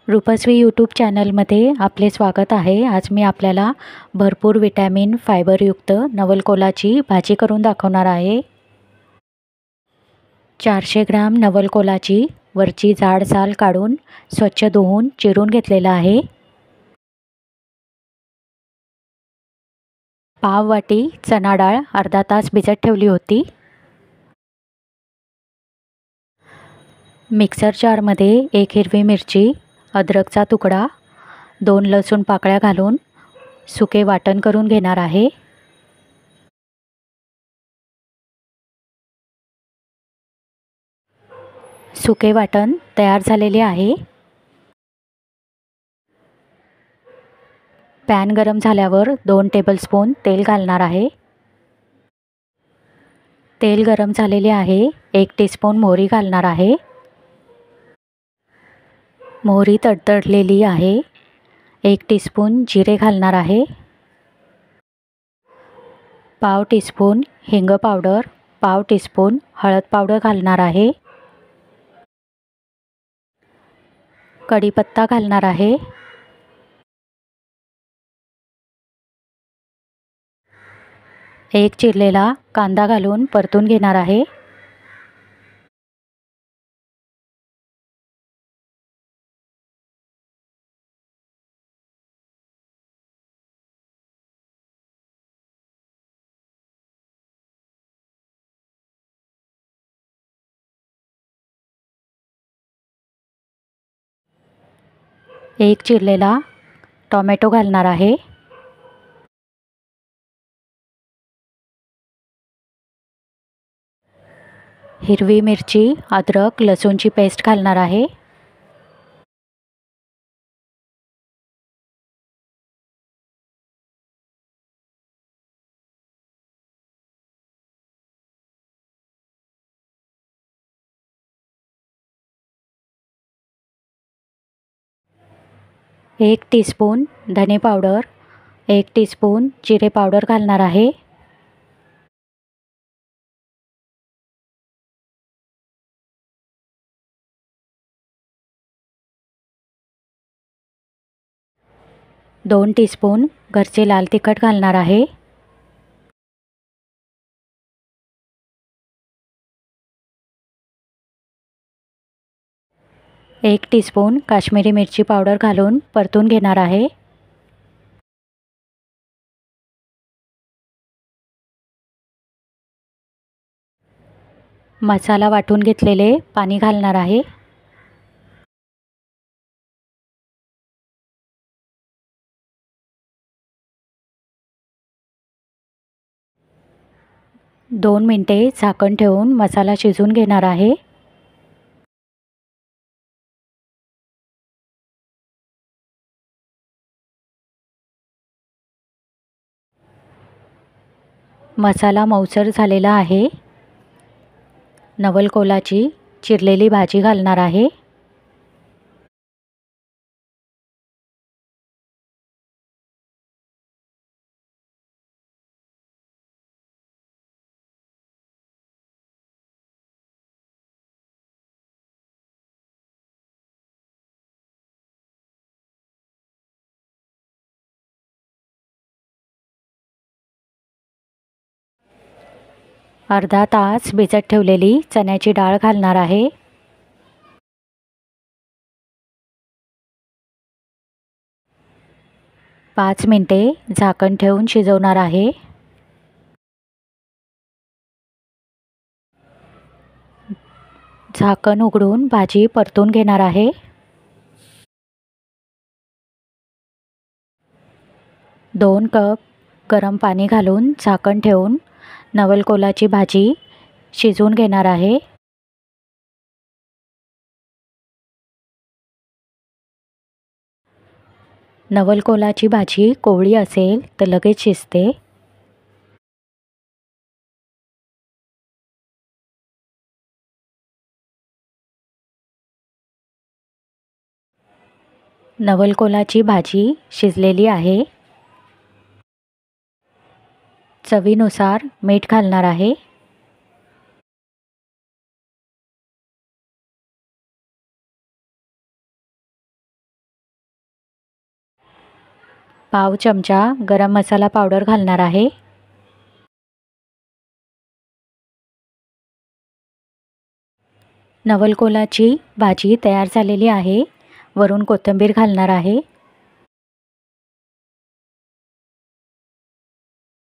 Rupashree YouTube चॅनलमध्ये आपले स्वागत आहे। आज मी आपल्याला भरपूर विटॅमिन फायबरयुक्त नवलकोलाची भाजी करून दाखवणार आहे। 400 ग्राम नवलकोलाची वरची जाड साल काढून स्वच्छ धुवून चिरून घेतलेला आहे। पाव वाटी चणा डाळ अर्धा तास भिजत ठेवली होती। मिक्सर जारमध्ये 1 हिरवी मिरची, अद्रकचा तुकडा, 2 लसूण पाकळ्या घालून सुके वाटण करून घेणार आहे। सुके वाटण तयार झालेले आहे। पॅन गरम झाल्यावर 2 टेबलस्पून तेल घालणार आहे। तेल गरम झालेले आहे। 1 टीस्पून मोहरी घालणार आहे। मोहरी तडतडलेली आहे। 1 टीस्पून जिरे घालणार आहे। पाव टीस्पून हिंग पावडर, पाव टीस्पून हळद पावडर घालणार आहे। कढीपत्ता घालणार आहे। एक चिरलेला कांदा घालून परतून घेणार आहे। एक चिरलेला टोमॅटो घालणार आहे। हिरवी मिरची, अद्रक, लसूणची पेस्ट घालणार आहे। एक टीस्पून धने पावडर, 1 टीस्पून जिरे पावडर घालणार आहे। दोन टीस्पून घरचे लाल तिखट घालणार आहे। एक टीस्पून काश्मीरी मिरची पावडर घालून परतून घेणार आहे। मसाला वाटून घेतलेले पाणी घालणार आहे। दोन मिनिटे झाकण ठेवून मसाला शिजवून घेणार आहे। मसाला मऊसर झालेला आहे। नवलकोलाची चिरलेली भाजी घालणार आहे। अर्धा तास भिजत ठेवलेली चण्याची डाळ घालणार आहे। पाच मिनिटे झाकण ठेवून शिजवणार आहे। झाकण उघडून भाजी परतून घेणार आहे। दोन कप गरम पाणी घालून झाकण ठेवून नवलकोलाची भाजी शिजवून घेणार आहे। नवलकोलाची भाजी कोवळी असेल तर लगेच शिजते। नवलकोलाची भाजी शिजलेली आहे। चवीनुसार मीठ घालणार आहे। पाव चमचा गरम मसाला पावडर घालणार आहे. नवलकोलाची भाजी तयार झालेली आहे. वरून कोथिंबीर घालणार आहे.